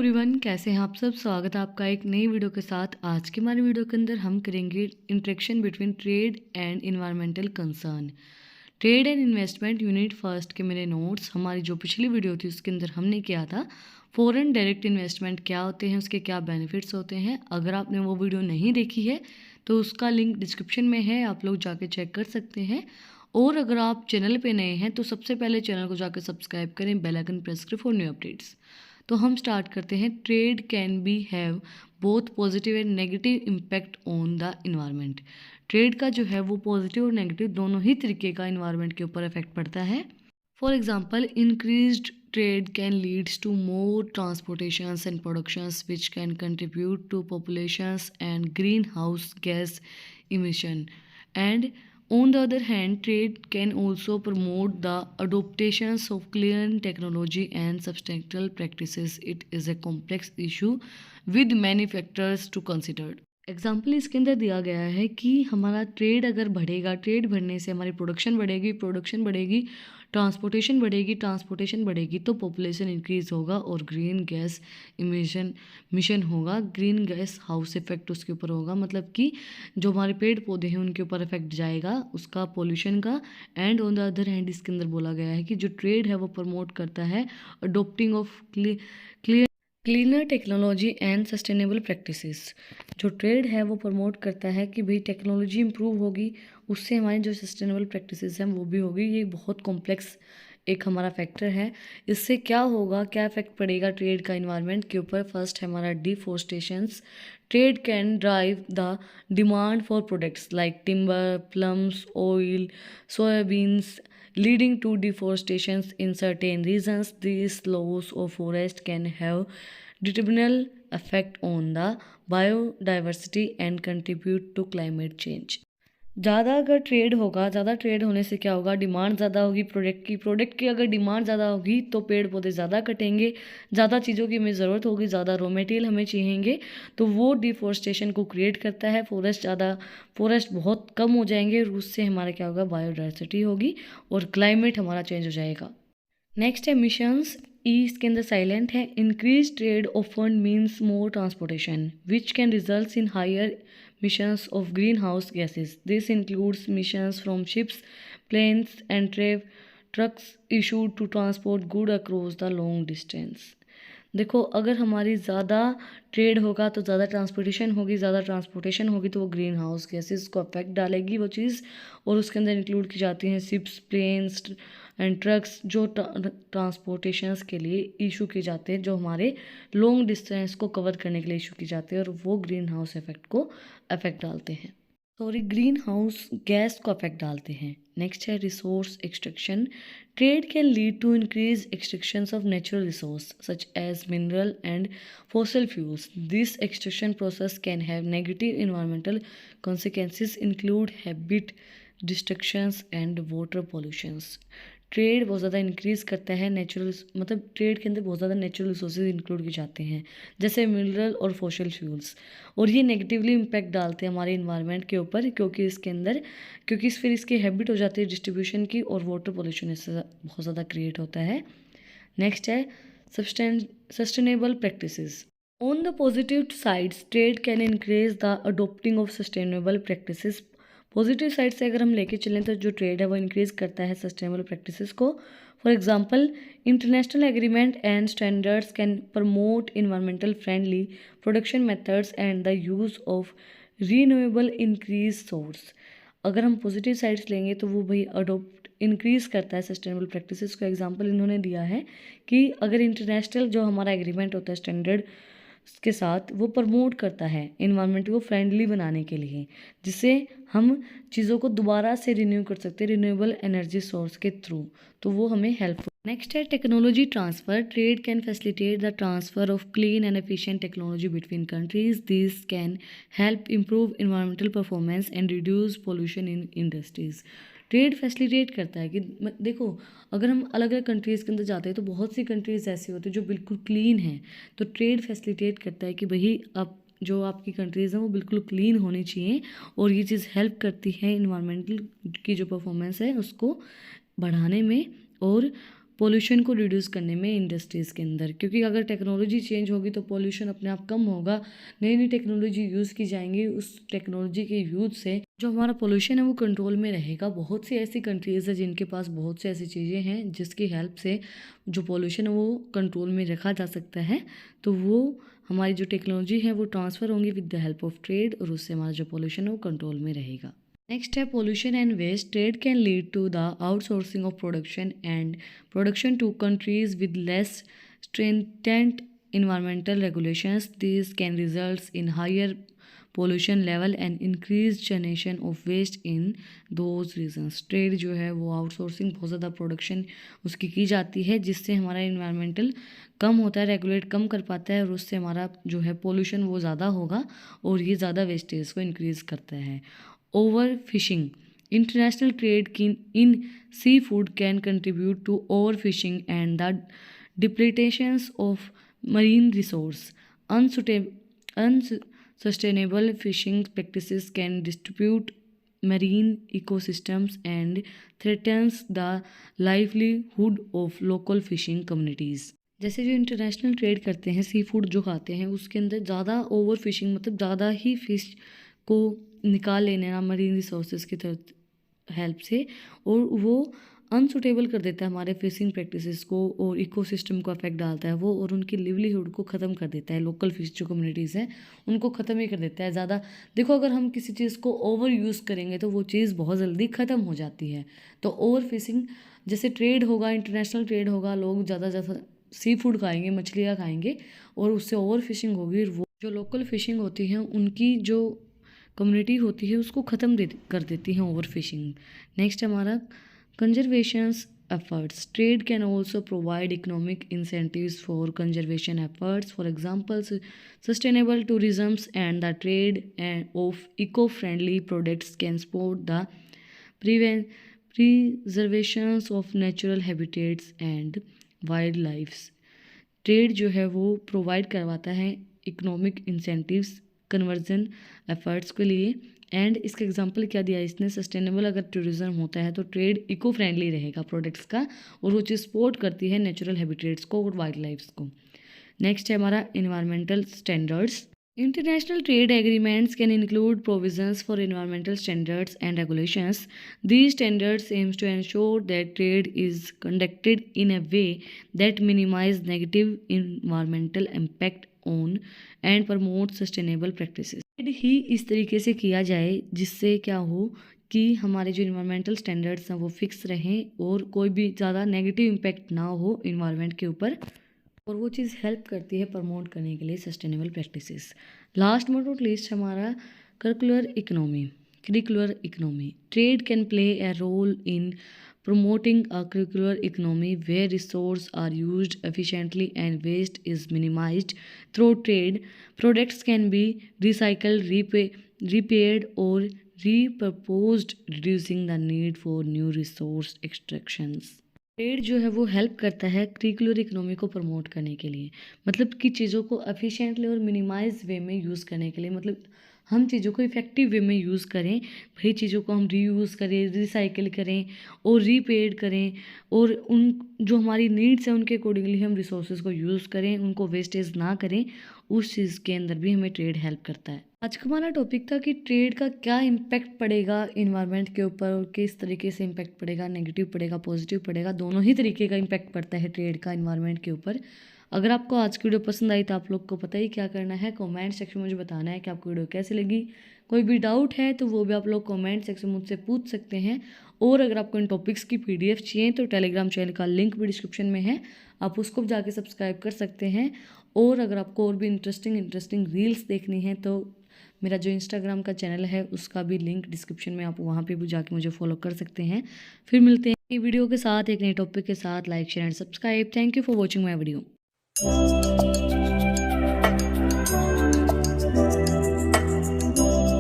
Everyone, कैसे हैं आप सब। स्वागत है आपका एक नई वीडियो के साथ। आज की हमारी वीडियो के अंदर हम करेंगे interaction between trade and environmental concern. Trade and investment unit first के मेरे नोट्स, हमारी जो पिछली वीडियो थी उसके अंदर हमने किया था फॉरेन डायरेक्ट इन्वेस्टमेंट क्या होते हैं, उसके क्या बेनिफिट्स होते हैं। अगर आपने वो वीडियो नहीं देखी है तो उसका लिंक डिस्क्रिप्शन में है, आप लोग जाके चेक कर सकते हैं। और अगर आप चैनल पे नए हैं तो सबसे पहले चैनल को जाकर सब्सक्राइब करें, बेल आइकन प्रेस करें फॉर न्यू अपडेट्स। तो हम स्टार्ट करते हैं। Trade can be have both positive and negative impact on the environment. Trade का जो है वो पॉजिटिव और नेगेटिव दोनों ही तरीके का इन्वायरमेंट के ऊपर इफेक्ट पड़ता है। For example, increased trade can leads to more transportations and productions which can contribute to populations and greenhouse gas emission. And on the other hand, trade can also promote the adoptions of clean technology and sustainable practices. It is a complex issue with many factors to consider. Example इसके अंदर दिया गया है कि हमारा trade अगर बढ़ेगा, trade बढ़ने से हमारी प्रोडक्शन बढ़ेगी, प्रोडक्शन बढ़ेगी, ट्रांसपोर्टेशन बढ़ेगी, ट्रांसपोर्टेशन बढ़ेगी तो पॉपुलेशन इंक्रीज होगा और ग्रीन गैस मिशन होगा, ग्रीन गैस हाउस इफेक्ट उसके ऊपर होगा। मतलब कि जो हमारे पेड़ पौधे हैं उनके ऊपर इफेक्ट जाएगा उसका, पॉल्यूशन का। And on the other hand इसके अंदर बोला गया है कि जो ट्रेड है वो प्रमोट करता है adopting of cleaner technology and sustainable practices. जो ट्रेड है वो प्रमोट करता है कि भाई टेक्नोलॉजी इंप्रूव होगी, उससे हमारी जो सस्टेनेबल प्रैक्टिसेस हैं वो भी होगी। ये बहुत कॉम्प्लेक्स एक हमारा फैक्टर है। इससे क्या होगा, क्या इफेक्ट पड़ेगा ट्रेड का इन्वायरमेंट के ऊपर। फर्स्ट है हमारा deforestations. Trade can drive the demand for products like timber, plums, oil, soybeans, leading to deforestation in certain regions. These loss of forest can have detrimental effect on the biodiversity and contribute to climate change. ज़्यादा अगर trade होगा, ज़्यादा trade होने से क्या होगा, demand ज़्यादा होगी प्रोडक्ट की अगर डिमांड ज़्यादा होगी तो पेड़ पौधे ज़्यादा कटेंगे, ज़्यादा चीज़ों की हमें ज़रूरत होगी, ज़्यादा रॉ मटेरियल हमें चाहिएंगे, तो वो डिफोरेस्टेशन को क्रिएट करता है। फॉरेस्ट बहुत कम हो जाएंगे और उससे हमारा क्या होगा, बायोडाइवर्सिटी होगी और क्लाइमेट हमारा चेंज हो जाएगा। नेक्स्ट है मिशंस। ई इसके अंदर साइलेंट है। Increase trade often means more transportation which can result in higher emissions of greenhouse gases. This includes emissions from ships, planes, and trucks issued to transport goods across the long distance. देखो, अगर हमारी ज़्यादा trade होगा तो ज़्यादा transportation होगी, ज़्यादा transportation होगी तो वो ग्रीन हाउस गैसेज को अफेक्ट डालेगी वो चीज़। और उसके अंदर इंक्लूड की जाती हैं शिप्स, प्लेन्स एंड ट्रक्स, जो ट्रांसपोर्टेशंस के लिए इशू किए जाते हैं, जो हमारे लॉन्ग डिस्टेंस को कवर करने के लिए इशू की जाते हैं और वो ग्रीन हाउस इफेक्ट को अफेक्ट डालते हैं, ग्रीन हाउस गैस को अफेक्ट डालते हैं। नेक्स्ट है resource extraction. Trade can lead to increase extractions of natural resource such as mineral and fossil fuels. This extraction process can have negative environmental consequences include habitat destructions and water pollutions. Trade बहुत ज़्यादा increase करता है natural, मतलब trade के अंदर बहुत ज़्यादा natural resources include किए जाते हैं जैसे मिनरल और फॉसिल फ्यूल्स, और ये नेगेटिवली इम्पैक्ट डालते हैं हमारे इन्वायरमेंट के ऊपर क्योंकि फिर इसकी हैबिट हो जाती है डिस्ट्रीब्यूशन की और वाटर पोल्यूशन इससे बहुत ज़्यादा क्रिएट होता है। नेक्स्ट है sustainable practices. On the positive sides, trade can increase the adopting of sustainable practices. Positive side से अगर हम लेके चलें तो जो ट्रेड है वो इंक्रीज करता है सस्टेनेबल प्रैक्टिसेस को। For example, international agreement and standards can promote environmental friendly production methods and the use of renewable increase source. अगर हम पॉजिटिव साइड्स लेंगे तो वो भाई अडोप्ट इंक्रीज़ करता है सस्टेनेबल प्रैक्टिसेस को। एग्जांपल इन्होंने दिया है कि अगर इंटरनेशनल जो हमारा एग्रीमेंट होता है स्टैंडर्ड के साथ, वो प्रमोट करता है इन्वायरमेंट को फ्रेंडली बनाने के लिए, जिससे हम चीज़ों को दोबारा से रिन्यू कर सकते हैं रिन्यूएबल एनर्जी सोर्स के थ्रू, तो वो हमें हेल्पफुल। नेक्स्ट है technology transfer. Trade can facilitate the transfer of clean and efficient technology between countries. This can help improve environmental performance and reduce pollution in industries. Trade facilitate करता है कि देखो, अगर हम अलग अलग कंट्रीज़ के अंदर जाते हैं तो बहुत सी कंट्रीज़ ऐसी होती है जो बिल्कुल क्लीन हैं, तो ट्रेड फैसिलिटेट करता है कि भाई अब जो आपकी कंट्रीज़ हैं वो बिल्कुल क्लीन होनी चाहिए, और ये चीज़ हेल्प करती है इन्वायरमेंटल की जो परफॉर्मेंस है उसको बढ़ाने में और पोल्यूशन को रिड्यूस करने में इंडस्ट्रीज़ के अंदर, क्योंकि अगर टेक्नोलॉजी चेंज होगी तो पोल्यूशन अपने आप कम होगा। नई नई टेक्नोलॉजी यूज़ की जाएंगी, उस टेक्नोलॉजी के यूज़ से जो हमारा पोल्यूशन है वो कंट्रोल में रहेगा। बहुत सी ऐसी कंट्रीज़ है जिनके पास बहुत सी ऐसी चीज़ें हैं जिसकी हेल्प से जो पोल्यूशन है वो कंट्रोल में रखा जा सकता है। तो वो हमारी जो टेक्नोलॉजी है वो ट्रांसफ़र होंगी with the help of trade, और उससे हमारा जो पोल्यूशन है वो कंट्रोल में रहेगा। नेक्स्ट है pollution and waste. Trade can lead to the outsourcing of production to countries with less stringent environmental regulations. These can result in higher pollution level and increased generation of waste in those regions. Trade जो है वो outsourcing बहुत ज़्यादा production उसकी की जाती है, जिससे हमारा इन्वायरमेंटल कम होता है, रेगुलेट कम कर पाता है, और उससे हमारा जो है पोल्यूशन वो ज़्यादा होगा और ये ज़्यादा वेस्टेज को इंक्रीज़ करता है। Overfishing. International trade in seafood can contribute to overfishing and the depletions of marine resource. Unsustainable fishing practices can distribute marine ecosystems and threatens the livelihood of local fishing communities. जैसे जो international trade करते हैं, sea food जो खाते हैं, उसके अंदर ज़्यादा ओवर फिशिंग मतलब ज़्यादा ही फिश को निकाल लेना मरीन रिसोर्सेज की तरफ हेल्प से, और वो अनसुटेबल कर देता है हमारे फिशिंग प्रैक्टिसेस को, और इकोसिस्टम को अफेक्ट डालता है वो, और उनकी लिवलीहुड को ख़त्म कर देता है। लोकल फिश जो कम्युनिटीज़ हैं उनको ख़त्म ही कर देता है। ज़्यादा देखो, अगर हम किसी चीज़ को ओवर यूज़ करेंगे तो वो चीज़ बहुत जल्दी ख़त्म हो जाती है। तो ओवर फिशिंग जैसे ट्रेड होगा, इंटरनेशनल ट्रेड होगा, लोग ज़्यादा ज़्यादा सी फूड खाएंगे, मछलियाँ खाएंगे, और उससे ओवर फिशिंग होगी, और वो जो लोकल फिशिंग होती है उनकी जो कम्युनिटी होती है उसको ख़त्म कर देती हैं ओवर फिशिंग। नेक्स्ट हमारा conservations efforts. Trade can also provide economic incentives for conservation efforts. For example, sustainable tourism and the trade of eco-friendly products can support the preservations of natural habitats and wildlife. Trade जो है वो provide करवाता है economic incentives conversion efforts के लिए, and इसका example क्या दिया इसने, सस्टेनेबल अगर टूरिज्म होता है तो ट्रेड इको फ्रेंडली रहेगा प्रोडक्ट्स का, और वो चीज़ सपोर्ट करती है नेचुरल हैबिटेट्स को और वाइल्ड लाइफ को। नेक्स्ट है हमारा environmental standards. International trade agreements can include provisions for environmental standards and regulations. These standards aims to ensure that trade is conducted in a way that minimizes negative environmental impact on and promote sustainable practices. Trade ही इस तरीके से किया जाए जिससे क्या हो कि हमारे जो इन्वायरमेंटल स्टैंडर्ड्स हैं वो फिक्स रहें और कोई भी ज़्यादा नेगेटिव इम्पैक्ट ना हो इन्वायरमेंट के ऊपर, और वो चीज़ हेल्प करती है प्रमोट करने के लिए sustainable practices. Last but not least हमारा curricular economy. Trade can play a role in promoting a curricular economy where resources are used efficiently and waste is minimized. Through trade, products can be recycled, repaired or repurposed, reducing the need for new resource extractions. Trade जो है वो help करता है curricular economy को promote करने के लिए, मतलब कि चीज़ों को एफिशिएंटली और मिनिमाइज वे में यूज़ करने के लिए, मतलब हम चीज़ों को इफ़ेक्टिव वे में यूज़ करें, भाई चीज़ों को हम रीयूज़ करें, रिसाइकिल करें और रीपेड करें, और उन जो हमारी नीड्स हैं उनके अकॉर्डिंगली हम रिसोर्सेज को यूज़ करें, उनको वेस्टेज ना करें, उस चीज़ के अंदर भी हमें ट्रेड हेल्प करता है। आज का हमारा टॉपिक था कि ट्रेड का क्या इम्पैक्ट पड़ेगा इन्वायरमेंट के ऊपर, और किस तरीके से इम्पैक्ट पड़ेगा, नेगेटिव पड़ेगा, पॉजिटिव पड़ेगा, दोनों ही तरीके का इम्पैक्ट पड़ता है ट्रेड का इन्वायरमेंट के ऊपर। अगर आपको आज की वीडियो पसंद आई तो आप लोग को पता ही क्या करना है, कमेंट सेक्शन में मुझे बताना है कि आपको वीडियो कैसी लगी। कोई भी डाउट है तो वो भी आप लोग कमेंट सेक्शन में मुझसे पूछ सकते हैं, और अगर आपको इन टॉपिक्स की PDF चाहिए तो टेलीग्राम चैनल का लिंक भी डिस्क्रिप्शन में है, आप उसको भी जाके सब्सक्राइब कर सकते हैं। और अगर आपको और भी इंटरेस्टिंग रील्स देखनी है तो मेरा जो इंस्टाग्राम का चैनल है उसका भी लिंक डिस्क्रिप्शन में, आप वहाँ पे भी जाके मुझे फॉलो कर सकते हैं। फिर मिलते हैं नई वीडियो के साथ, एक नए टॉपिक के साथ। Like share and subscribe. Thank you for watching my video.